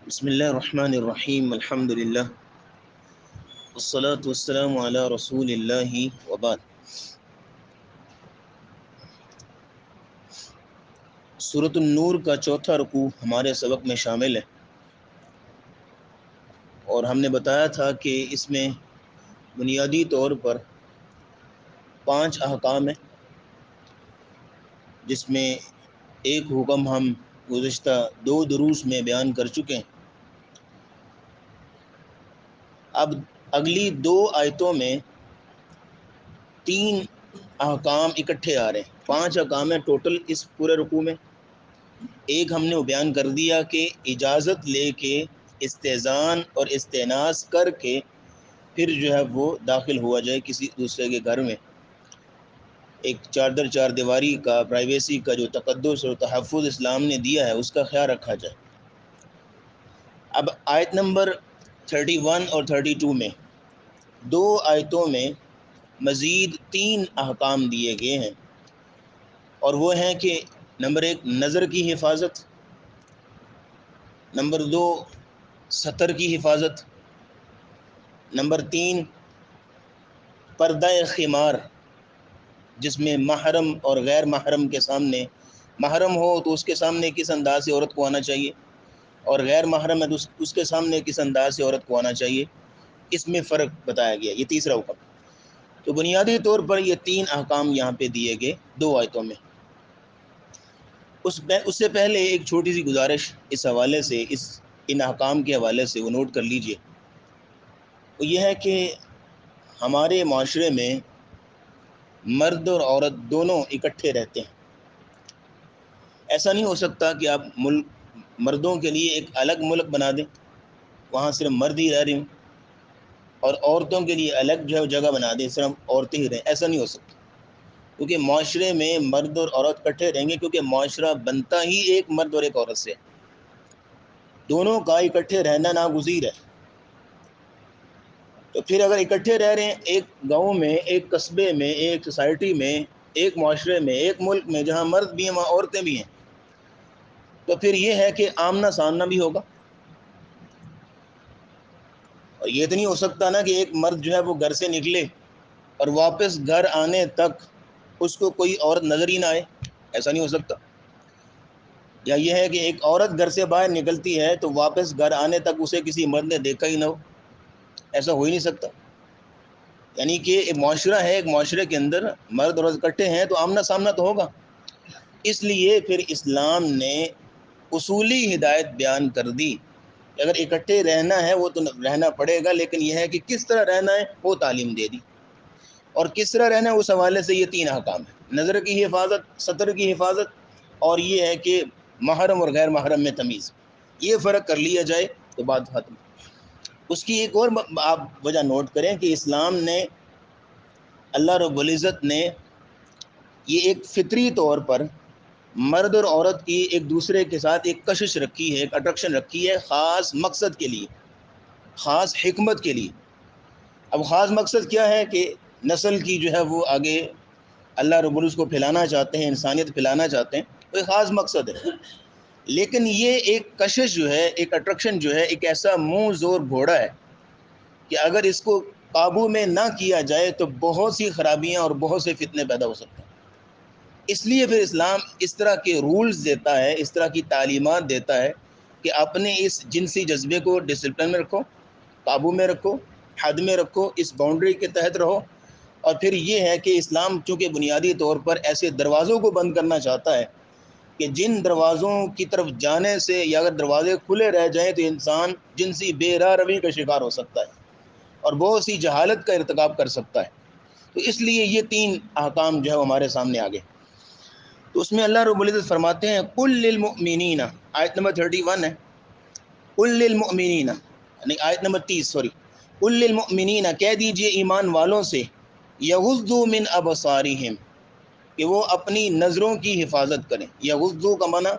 بسم اللہ الرحمن الرحیم الحمد للہ والصلاة والسلام علی رسول اللہ وبعد۔ سورۃ النور کا چوتھا رکوع ہمارے سبق میں شامل ہے، اور ہم نے بتایا تھا کہ اس میں بنیادی طور پر 5 احکام ہیں، جس میں ایک حکم ہم گزشتہ 2 دروس میں بیان کر چکے ہیں۔ اب اگلی 2 آیتوں میں 3 احکام اکٹھے آ رہے ہیں، 5 احکام ہیں ٹوٹل اس پورے رکوع میں۔ ایک ہم نے وہ بیان کر دیا کہ اجازت لے کے استئذان اور استئناس کر کے پھر جو ہے وہ داخل ہوا جائے کسی دوسرے کے گھر میں، ایک چادر چار دیواری کا، پرائیویسی کا جو تقدس اور تحفظ اسلام نے دیا ہے اس کا خیال رکھا جائے۔ اب آیت نمبر 31 اور 32 میں 2 آیتوں میں مزید 3 احکام دیے گئے ہیں، اور وہ ہیں کہ نمبر 1 نظر کی حفاظت، نمبر 2 سطر کی حفاظت، نمبر 3 پردہ خمار، جس میں محرم اور غیر محرم کے سامنے، محرم ہو تو اس کے سامنے کس انداز سے عورت کو آنا چاہیے، اور غیر محرم ہے تو اس کے سامنے کس انداز سے عورت کو آنا چاہیے، اس میں فرق بتایا گیا۔ یہ تیسرا حکم۔ تو بنیادی طور پر یہ 3 احکام یہاں پہ دیے گئے 2 آیتوں میں۔ اس سے پہلے ایک چھوٹی سی گزارش اس حوالے سے، ان احکام کے حوالے سے وہ نوٹ کر لیجئے۔ وہ یہ ہے کہ ہمارے معاشرے میں مرد اور عورت دونوں اکٹھے رہتے ہیں۔ ایسا نہیں ہو سکتا کہ آپ مردوں کے لیے ایک الگ ملک بنا دیں، وہاں صرف مرد ہی رہ رہے ہوں، اور عورتوں کے لیے الگ جو ہے جگہ بنا دیں، صرف عورتیں ہی رہیں۔ ایسا نہیں ہو سکتا، کیونکہ معاشرے میں مرد اور عورت اکٹھے رہیں گے، کیونکہ معاشرہ بنتا ہی ایک مرد اور ایک عورت سے، دونوں کا اکٹھے رہنا ناگزیر ہے۔ تو پھر اگر اکٹھے رہ رہے ہیں ایک گاؤں میں، ایک قصبے میں، ایک سوسائٹی میں، ایک معاشرے میں، ایک ملک میں جہاں مرد بھی ہیں وہاں عورتیں بھی ہیں، تو پھر یہ ہے کہ آمنا سامنا بھی ہوگا۔ اور یہ تو نہیں ہو سکتا نا کہ ایک مرد جو ہے وہ گھر سے نکلے اور واپس گھر آنے تک اس کو کوئی عورت نظر ہی نہ آئے، ایسا نہیں ہو سکتا۔ یا یہ ہے کہ ایک عورت گھر سے باہر نکلتی ہے تو واپس گھر آنے تک اسے کسی مرد نے دیکھا ہی نہ ہو، ایسا ہو ہی نہیں سکتا۔ یعنی کہ ایک معاشرہ ہے، ایک معاشرے کے اندر مرد اور عورت اکٹھے ہیں تو آمنا سامنا تو ہوگا۔ اس لیے پھر اسلام نے اصولی ہدایت بیان کر دی کہ اگر اکٹھے رہنا ہے وہ تو رہنا پڑے گا، لیکن یہ ہے کہ کس طرح رہنا ہے وہ تعلیم دے دی، اور کس طرح رہنا ہے اس حوالے سے یہ 3 احکام ہیں: نظر کی حفاظت، سطر کی حفاظت، اور یہ ہے کہ محرم اور غیر محرم میں تمیز۔ یہ فرق کر لیا جائے تو بات ختم۔ اس کی ایک اور آپ وجہ نوٹ کریں کہ اسلام نے، اللہ رب العزت نے یہ ایک فطری طور پر مرد اور عورت کی ایک دوسرے کے ساتھ ایک کشش رکھی ہے، ایک اٹریکشن رکھی ہے، خاص مقصد کے لیے، خاص حکمت کے لیے۔ اب خاص مقصد کیا ہے کہ نسل کی جو ہے وہ آگے اللہ رب العزت کو پھیلانا چاہتے ہیں، انسانیت پھیلانا چاہتے ہیں، وہ ایک خاص مقصد ہے۔ لیکن یہ ایک کشش جو ہے، ایک اٹریکشن جو ہے، ایک ایسا منہ زور گھوڑا ہے کہ اگر اس کو قابو میں نہ کیا جائے تو بہت سی خرابیاں اور بہت سے فتنے پیدا ہو سکتے ہیں۔ اس لیے پھر اسلام اس طرح کے رولز دیتا ہے، اس طرح کی تعلیمات دیتا ہے کہ اپنے اس جنسی جذبے کو ڈسپلن میں رکھو، قابو میں رکھو، حد میں رکھو، اس باؤنڈری کے تحت رہو۔ اور پھر یہ ہے کہ اسلام چونکہ بنیادی طور پر ایسے دروازوں کو بند کرنا چاہتا ہے کہ جن دروازوں کی طرف جانے سے، یا اگر دروازے کھلے رہ جائیں تو انسان جنسی بے راہ روی کا شکار ہو سکتا ہے اور بہت سی جہالت کا ارتکاب کر سکتا ہے۔ تو اس لیے یہ 3 احکام جو ہے ہمارے سامنے آگے۔ تو اس میں اللہ رب العزت فرماتے ہیں قُل للمؤمنین، آیت نمبر 31 ہے، قُل للمؤمنین، نہیں آیت نمبر 30 سوری، قُل للمؤمنین، کہہ دیجئے ایمان والوں سے، یغضوا من ابصارہم، کہ وہ اپنی نظروں کی حفاظت کریں۔ یغضوا کا معنی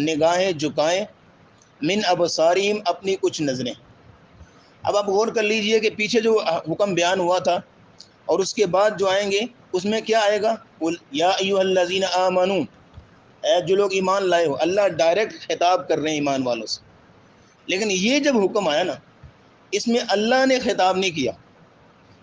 نگاہیں جھکائیں، من ابصارہم اپنی کچھ نظریں۔ اب آپ غور کر لیجئے کہ پیچھے جو حکم بیان ہوا تھا اور اس کے بعد جو آئیں گے اس میں کیا آئے گا؟ قل یا ایھا الذین آمنوا، اے جو لوگ ایمان لائے ہو۔ اللہ ڈائریکٹ خطاب کر رہے ہیں ایمان والوں سے لیکن یہ جب حکم آیا نا، اس میں اللہ نے خطاب نہیں کیا،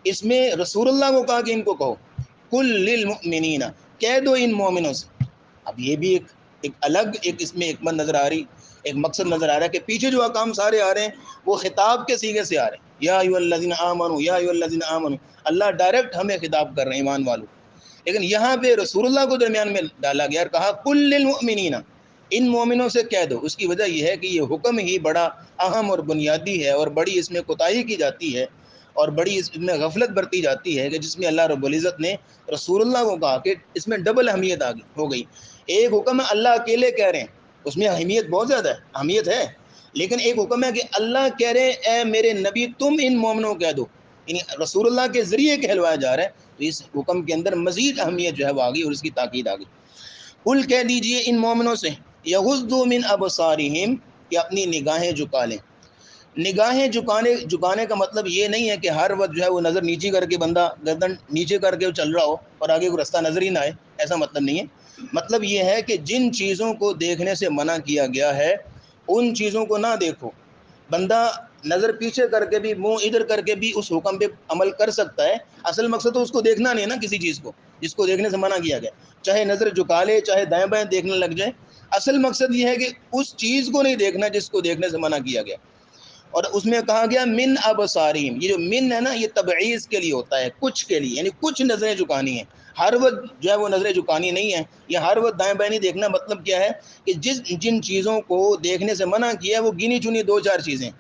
اس میں رسول اللہ کو کہا کہ ان کو کہو کل للمؤمنین، کہہ دو ان مومنوں سے۔ اب یہ بھی ایک الگ اس میں حکمت نظر آ رہی، ایک مقصد نظر آ رہا ہے کہ پیچھے جو احکام سارے آ رہے ہیں وہ خطاب کے سیغے سے آ رہے ہیں، یا ایھا الذین آمنوا یا ایھا الذین آمنوا، اللہ ڈائریکٹ ہمیں خطاب کر رہے ہیں ایمان والوں، لیکن یہاں پہ رسول اللہ کو درمیان میں ڈالا گیا اور کہا کل للمؤمنین، ان مومنوں سے کہہ دو۔ اس کی وجہ یہ ہے کہ یہ حکم ہی بڑا اہم اور بنیادی ہے، اور بڑی اس میں کوتاہی کی جاتی ہے اور بڑی اس میں غفلت برتی جاتی ہے، کہ جس میں اللہ رب العزت نے رسول اللہ کو کہا کہ اس میں ڈبل اہمیت ہو گئی۔ ایک حکم ہے اللہ اکیلے کہہ رہے ہیں، اس میں اہمیت بہت زیادہ ہے، اہمیت ہے، لیکن ایک حکم ہے کہ اللہ کہہ رہے ہیں اے میرے نبی تم ان مومنوں کو کہہ دو، یعنی رسول اللہ کے ذریعے کہلوایا جا رہا ہے، تو اس حکم کے اندر مزید اہمیت جو ہے وہ آ گئی اور اس کی تاکید آ گئی۔ قل کہہ دیجئے ان مومنوں سے یغضوا من ابصارہم، کہ اپنی نگاہیں جھکا لیں۔ نگاہیں جھکانے کا مطلب یہ نہیں ہے کہ ہر وقت جو ہے وہ نظر نیچی کر کے بندہ گردن نیچے کر کے چل رہا ہو اور آگے کوئی رستہ نظر ہی نہ آئے، ایسا مطلب نہیں ہے۔ مطلب یہ ہے کہ جن چیزوں کو دیکھنے سے منع کیا گیا ہے ان چیزوں کو نہ دیکھو۔ بندہ نظر پیچھے کر کے بھی، منہ ادھر کر کے بھی اس حکم پہ عمل کر سکتا ہے، اصل مقصد تو اس کو دیکھنا نہیں ہے نا، کسی چیز کو جس کو دیکھنے سے منع کیا گیا، چاہے نظر جھکا لے چاہے دائیں بائیں دیکھنے لگ جائے، اصل مقصد یہ ہے کہ اس چیز کو نہیں دیکھنا جس کو دیکھنے سے منع کیا گیا۔ اور اس میں کہا گیا من ابصارہم، یہ جو من ہے نا یہ تبعیض کے لیے ہوتا ہے، کچھ کے لیے، یعنی کچھ نظریں جھکانی ہیں، ہر وقت جو ہے وہ نظریں جھکانی نہیں ہے، یا ہر وقت دائیں بائیں نہیں دیکھنا۔ مطلب کیا ہے کہ جن چیزوں کو دیکھنے سے منع کیا ہے وہ گنی چنی دو چار چیزیں،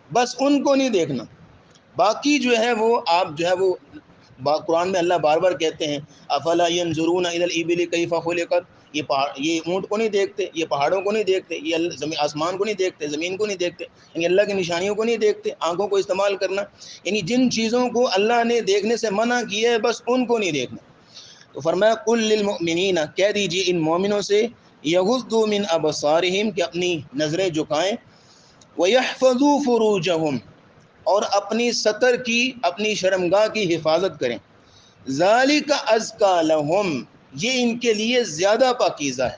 بس ان کو نہیں دیکھنا، باقی جو ہے وہ آپ جو ہے وہ قرآن میں اللہ بار بار کہتے ہیں افلا ینظرون الی الابل کیف خلقت، یہ اونٹ کو نہیں دیکھتے، یہ پہاڑوں کو نہیں دیکھتے، یہ آسمان کو نہیں دیکھتے، زمین کو نہیں دیکھتے، یعنی اللہ کی نشانیوں کو نہیں دیکھتے، آنکھوں کو استعمال کرنا، یعنی جن چیزوں کو اللہ نے دیکھنے سے منع کیا ہے بس ان کو نہیں دیکھنا۔ تو فرمایا قل للمؤمنین، کہہ دیجیے ان مومنوں سے یغضوا من ابصارہم، کہ اپنی نظریں جھکائیں، وَيَحْفَظُوا فُرُوجَهُمْ، اور اپنی سطر کی، اپنی شرمگاہ کی حفاظت کریں، ذَلِكَ أَزْكَىٰ لَهُمْ، یہ ان کے لیے زیادہ پاکیزہ ہے۔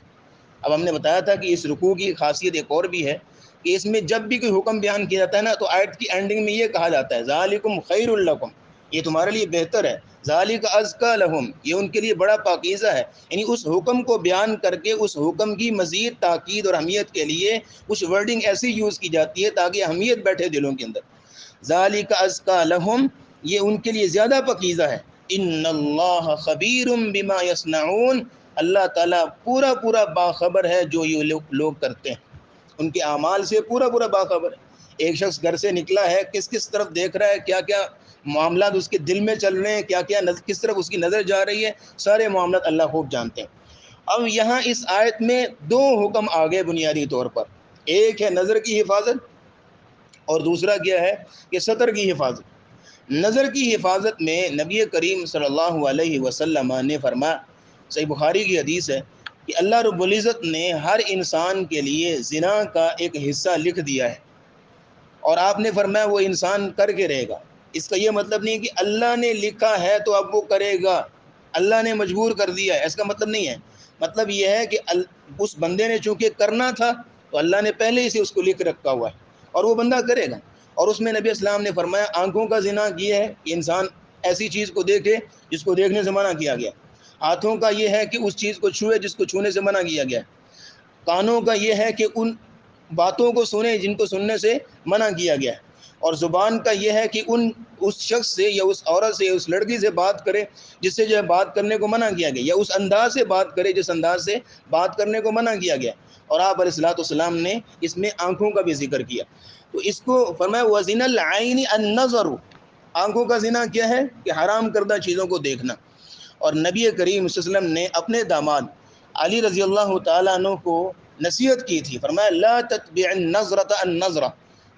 اب ہم نے بتایا تھا کہ اس رکوع کی خاصیت ایک اور بھی ہے کہ اس میں جب بھی کوئی حکم بیان کیا جاتا ہے نا تو آیت کی اینڈنگ میں یہ کہا جاتا ہے ذَلِكُمْ خَيْرٌ لَكُمْ، یہ تمہارے لیے بہتر ہے، ذَلِكَ أَزْكَىٰ لَهُمْ، یہ ان کے لیے بڑا پاکیزہ ہے، یعنی اس حکم کو بیان کر کے اس حکم کی مزید تاکید اور اہمیت کے لیے کچھ ورڈنگ ایسی یوز کی جاتی ہے تاکہ اہمیت بیٹھے دلوں کے اندر۔ ذَلِكَ أَزْكَىٰ لَهُمْ، یہ ان کے لیے زیادہ پاکیزہ ہے۔ ان اللہ خبیر بما یصنعون، اللہ تعالیٰ پورا پورا باخبر ہے جو یہ لوگ کرتے ہیں، ان کے اعمال سے پورا پورا باخبر ہے۔ ایک شخص گھر سے نکلا ہے، کس کس طرف دیکھ رہا ہے، کیا کیا معاملات اس کے دل میں چل رہے ہیں، کیا کیا کس طرف اس کی نظر جا رہی ہے، سارے معاملات اللہ خوب جانتے ہیں۔ اب یہاں اس آیت میں دو حکم آگے بنیادی طور پر، ایک ہے نظر کی حفاظت اور دوسرا کیا ہے کہ سطر کی حفاظت۔ نظر کی حفاظت میں نبی کریم صلی اللہ علیہ وسلم نے فرمایا، صحیح بخاری کی حدیث ہے کہ اللہ رب العزت نے ہر انسان کے لیے زنا کا ایک حصہ لکھ دیا ہے، اور آپ نے فرمایا وہ انسان کر کے رہے گا۔ اس کا یہ مطلب نہیں کہ اللہ نے لکھا ہے تو اب وہ کرے گا، اللہ نے مجبور کر دیا ہے، اس کا مطلب نہیں ہے۔ مطلب یہ ہے کہ اس بندے نے چونکہ کرنا تھا تو اللہ نے پہلے ہی سے اس کو لکھ رکھا ہوا ہے اور وہ بندہ کرے گا۔ اور اس میں نبی اسلام نے فرمایا آنکھوں کا زنا یہ ہے کہ انسان ایسی چیز کو دیکھے جس کو دیکھنے سے منع کیا گیا، ہاتھوں کا یہ ہے کہ اس چیز کو چھوئے جس کو چھونے سے منع کیا گیا، کانوں کا یہ ہے کہ ان باتوں کو سنے جن کو سننے سے منع کیا گیا ہے، اور زبان کا یہ ہے کہ اس شخص سے یا اس عورت سے یا اس لڑکی سے بات کرے جس سے جو ہے بات کرنے کو منع کیا گیا، یا اس انداز سے بات کرے جس انداز سے بات کرنے کو منع کیا گیا۔ اور آپ علیہ الصلوۃ والسلام نے اس میں آنکھوں کا بھی ذکر کیا، تو اس کو فرمایا وَزِنَ الْعَيْنِ النَّظَرُ، آنکھوں کا زنا کیا ہے کہ حرام کردہ چیزوں کو دیکھنا۔ اور نبی کریم صلی اللہ علیہ وسلم نے اپنے داماد علی رضی اللہ تعالیٰ عنہ کو نصیحت کی تھی، فرمایا لا تتبع النظرة النظرة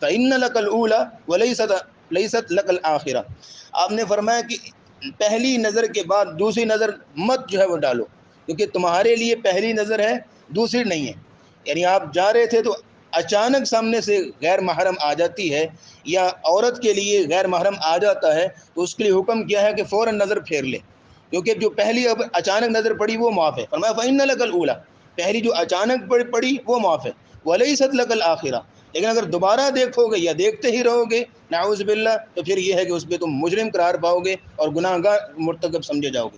فإن لك الأولى وليست لك الآخرة، آپ نے فرمایا کہ پہلی نظر کے بعد دوسری نظر مت جو ہے وہ ڈالو، کیونکہ تمہارے لیے پہلی نظر ہے دوسری نہیں ہے۔ یعنی آپ جا رہے تھے تو اچانک سامنے سے غیر محرم آ جاتی ہے یا عورت کے لیے غیر محرم آ جاتا ہے تو اس کے لیے حکم کیا ہے کہ فوراً نظر پھیر لے، کیونکہ جو پہلی اچانک نظر پڑی وہ معاف ہے، فرمایا فَإِنَّ لَكَ الْأُولَى، پہلی جو اچانک پڑی وہ معاف ہے، وَلَيْسَتْ لَكَ الْآخِرَةُ، لیکن اگر دوبارہ دیکھو گے یا دیکھتے ہی رہو گے نعوذ باللہ تو پھر یہ ہے کہ اس پہ تم مجرم قرار پاؤ گے اور گناہ گار مرتکب سمجھے جاؤ گے۔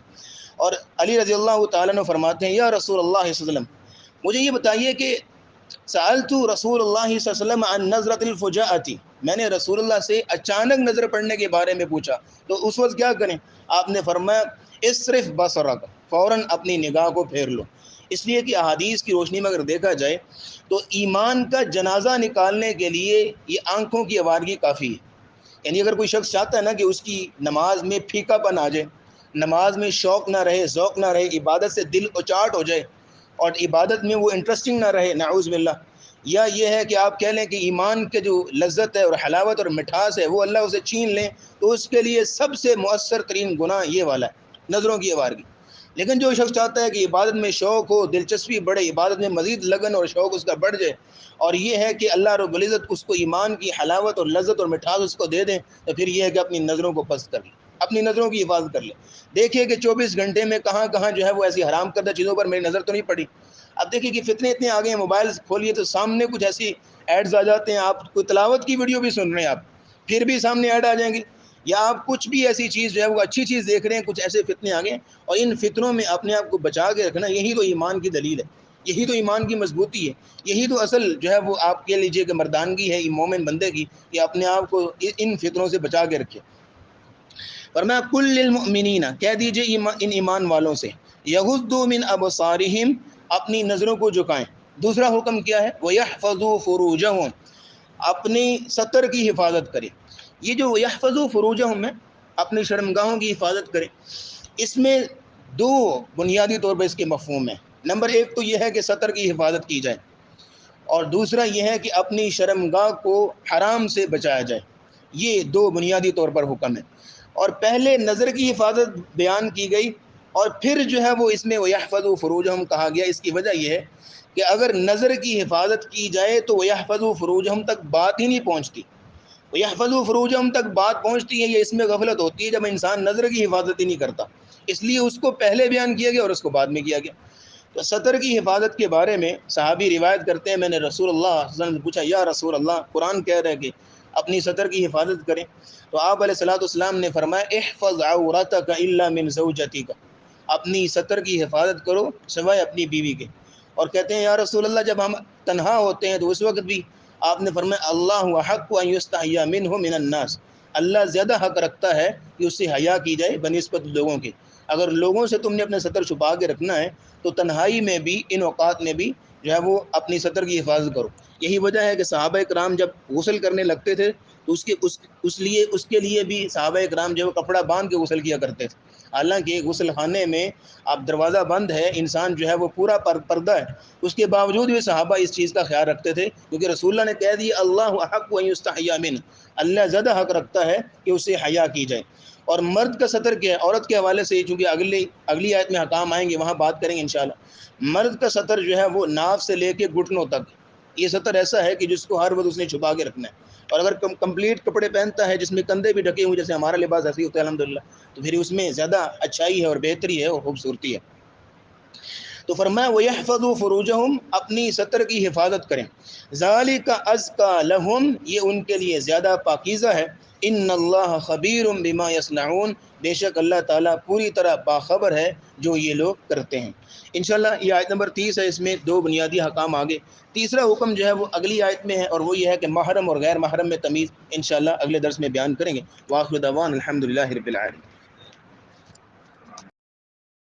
اور علی رضی اللہ تعالیٰ عنہ فرماتے ہیں یا رسول اللہ صلی اللہ علیہ وسلم مجھے یہ بتائیے کہ سألت رسول اللہ صلی اللہ علیہ وسلم عن نظرۃ الفجاءۃ، میں نے رسول اللہ سے اچانک نظر پڑنے کے بارے میں پوچھا تو اس وقت کیا کریں؟ آپ نے فرمایا اصرف بصرک، فوراً اپنی نگاہ کو پھیر لو۔ اس لیے کہ احادیث کی روشنی میں اگر دیکھا جائے تو ایمان کا جنازہ نکالنے کے لیے یہ آنکھوں کی آوارگی کافی ہے۔ یعنی اگر کوئی شخص چاہتا ہے نا کہ اس کی نماز میں پھیکا پن آ جائے، نماز میں شوق نہ رہے، ذوق نہ رہے، عبادت سے دل اچاٹ ہو جائے اور عبادت میں وہ انٹرسٹنگ نہ رہے نعوذ باللہ، یا یہ ہے کہ آپ کہہ لیں کہ ایمان کے جو لذت ہے اور حلاوت اور مٹھاس ہے وہ اللہ اسے چھین لیں، تو اس کے لیے سب سے مؤثر ترین گناہ یہ والا ہے، نظروں کی آوارگی۔ لیکن جو شخص چاہتا ہے کہ عبادت میں شوق ہو، دلچسپی بڑھے، عبادت میں مزید لگن اور شوق اس کا بڑھ جائے، اور یہ ہے کہ اللہ رب العزت اس کو ایمان کی حلاوت اور لذت اور مٹھاس اس کو دے دیں، تو پھر یہ ہے کہ اپنی نظروں کو پست کر لے، اپنی نظروں کی حفاظت کر لے۔ دیکھیے کہ 24 گھنٹے میں کہاں کہاں جو ہے وہ ایسی حرام کردہ چیزوں پر میری نظر تو نہیں پڑی۔ اب دیکھیے کہ فتنے اتنے آ گئے ہیں، موبائل کھولیے تو سامنے کچھ ایسی ایڈز آ جاتے ہیں، آپ کوئی تلاوت کی ویڈیو بھی سن رہے ہیں آپ، پھر بھی سامنے ایڈ آ جائیں گے، یا آپ کچھ بھی ایسی چیز جو ہے وہ اچھی چیز دیکھ رہے ہیں، کچھ ایسے فتنے آ گئے ہیں، اور ان فتنوں میں اپنے آپ کو بچا کے رکھنا یہی تو ایمان کی دلیل ہے، یہی تو ایمان کی مضبوطی ہے، یہی تو اصل جو ہے وہ آپ کہہ لیجئے کہ مردانگی ہے مومن بندے کی، کہ اپنے آپ کو ان فتنوں سے بچا کے رکھے۔ فرمایا کل للمؤمنین، کہہ دیجئے ان ایمان والوں سے، یغضوا من ابصارہم، اپنی نظروں کو جھکائیں۔ دوسرا حکم کیا ہے؟ وَيَحْفَظُوا فُرُوجَهُمْ، اپنی سطر کی حفاظت کریں۔ یہ جو یحفظوا فروجہم ہے، اپنی شرمگاہوں کی حفاظت کریں، اس میں دو بنیادی طور پر اس کے مفہوم ہیں۔ نمبر ایک تو یہ ہے کہ سطر کی حفاظت کی جائے، اور دوسرا یہ ہے کہ اپنی شرمگاہ کو حرام سے بچایا جائے۔ یہ دو بنیادی طور پر حکم ہے، اور پہلے نظر کی حفاظت بیان کی گئی، اور پھر جو ہے وہ اس میں وَيَحْفَظُوا فُرُوجَهُمْ کہا گیا۔ اس کی وجہ یہ ہے کہ اگر نظر کی حفاظت کی جائے تو وَيَحْفَظُوا فُرُوجَهُمْ تک بات ہی نہیں پہنچتی، وَيَحْفَظُوا فُرُوجَهُمْ تک بات پہنچتی ہے، یہ اس میں غفلت ہوتی ہے جب انسان نظر کی حفاظت ہی نہیں کرتا، اس لیے اس کو پہلے بیان کیا گیا اور اس کو بعد میں کیا گیا۔ تو سطر کی حفاظت کے بارے میں صحابی روایت کرتے ہیں، میں نے رسول اللہ صلی اللہ علیہ وسلم سے پوچھا یا رسول اللہ، قرآن کہہ رہا ہے کہ اپنی سطر کی حفاظت کریں، تو آپ علیہ الصلوۃ والسلام نے فرمایا احفظ عورتک الا من زوجتک، اپنی سطر کی حفاظت کرو سوائے اپنی بیوی کے۔ اور کہتے ہیں یا رسول اللہ جب ہم تنہا ہوتے ہیں تو اس وقت بھی؟ آپ نے فرمایا اللہ احق ان یستحیی منہ من الناس، اللہ زیادہ حق رکھتا ہے کہ اس سے حیا کی جائے بنسبت لوگوں کے۔ اگر لوگوں سے تم نے اپنے سطر چھپا کے رکھنا ہے تو تنہائی میں بھی، ان اوقات میں بھی جو ہے وہ اپنی سطر کی حفاظت کرو۔ یہی وجہ ہے کہ صحابہ کرام جب غسل کرنے لگتے تھے تو اس کے لیے بھی صحابہ کرام جو کپڑا باندھ کے غسل کیا کرتے تھے۔ حالانکہ غسل خانے میں اب دروازہ بند ہے، انسان جو ہے وہ پورا پردہ ہے، اس کے باوجود بھی صحابہ اس چیز کا خیال رکھتے تھے، کیونکہ رسول اللہ نے کہہ دیا اللہ احق ان یستحیی منہ، اللہ زیادہ حق رکھتا ہے کہ اس سے حیا کی جائے۔ اور مرد کا سطر کیا ہے؟ عورت کے حوالے سے چونکہ اگلی آیت میں حکام آئیں گے وہاں بات کریں گے انشاءاللہ۔ مرد کا سطر جو ہے وہ ناف سے لے کے گھٹنوں تک، یہ سطر ایسا ہے کہ جس کو ہر وقت اس نے چھپا کے رکھنا ہے، اور اگر کمپلیٹ کپڑے پہنتا ہے جس میں کندھے بھی ڈھکے ہوئے جیسے ہمارا لباس ایسے ہی ہوتا ہے الحمدللہ، تو پھر اس میں زیادہ اچھائی ہے اور بہتری ہے اور خوبصورتی ہے۔ تو فرمایا وَيَحْفَظُوا فُرُوجَهُمْ، اپنی سطر کی حفاظت کریں، ذَلِكَ أَزْكَىٰ لَهُمْ، یہ ان کے لیے زیادہ پاکیزہ ہے، إِنَّ اللَّهَ خَبِيرٌ بِمَا يَصْنَعُونَ، بے شک اللہ تعالیٰ پوری طرح باخبر ہے جو یہ لوگ کرتے ہیں۔ انشاءاللہ یہ آیت نمبر 30 ہے، اس میں دو بنیادی حکام آگے۔ تیسرا حکم جو ہے وہ اگلی آیت میں ہے، اور وہ یہ ہے کہ محرم اور غیر محرم میں تمیز انشاءاللہ اگلے درس میں بیان کریں گے۔ وآخر دعوانا الحمدللہ رب العالمین۔